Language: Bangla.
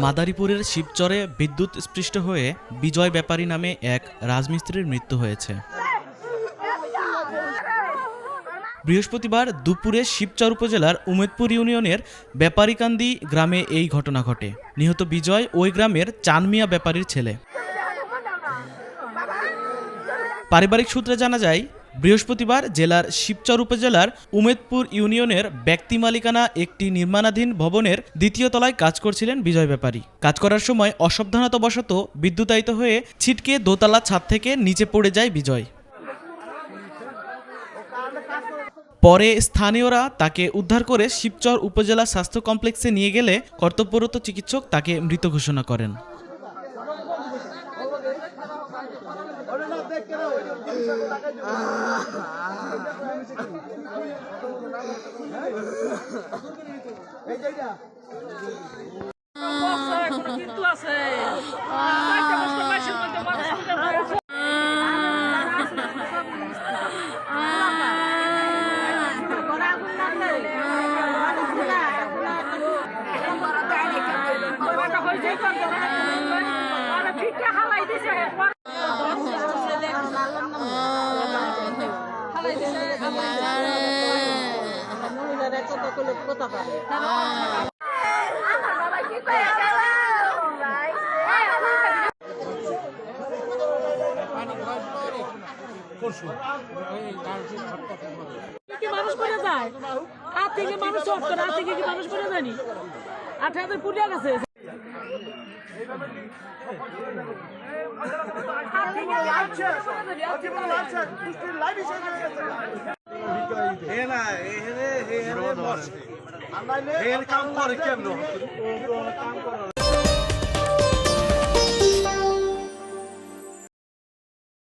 মাদারীপুরের শিবচরে বিদ্যুৎ স্পৃষ্ট হয়ে বিজয় ব্যাপারী নামে এক রাজমিস্ত্রির মৃত্যু হয়েছে। বৃহস্পতিবার দুপুরে শিবচর উপজেলার উমেদপুর ইউনিয়নের ব্যাপারীকান্দি গ্রামে এই ঘটনা ঘটে। নিহত বিজয় ওই গ্রামের চানমিয়া ব্যাপারীর ছেলে। পারিবারিক সূত্রে জানা যায়, বৃহস্পতিবার জেলার শিবচর উপজেলার উমেদপুর ইউনিয়নের ব্যক্তি মালিকানা একটি নির্মাণাধীন ভবনের দ্বিতীয় তলায় কাজ করছিলেন বিজয় ব্যাপারী। কাজ করার সময় অসাবধানতাবশত বিদ্যুতায়িত হয়ে ছিটকে দোতলা ছাদ থেকে নিচে পড়ে যায় বিজয়। পরে স্থানীয়রা তাকে উদ্ধার করে শিবচর উপজেলা স্বাস্থ্য কমপ্লেক্সে নিয়ে গেলে কর্তব্যরত চিকিৎসক তাকে মৃত ঘোষণা করেন। মানুষ করে যায় আর থেকে মানুষ চট করে আর থেকে কি মানুষ করে যায়নি 8,000 পুড়িয়া গেছে। কাম করে কেমন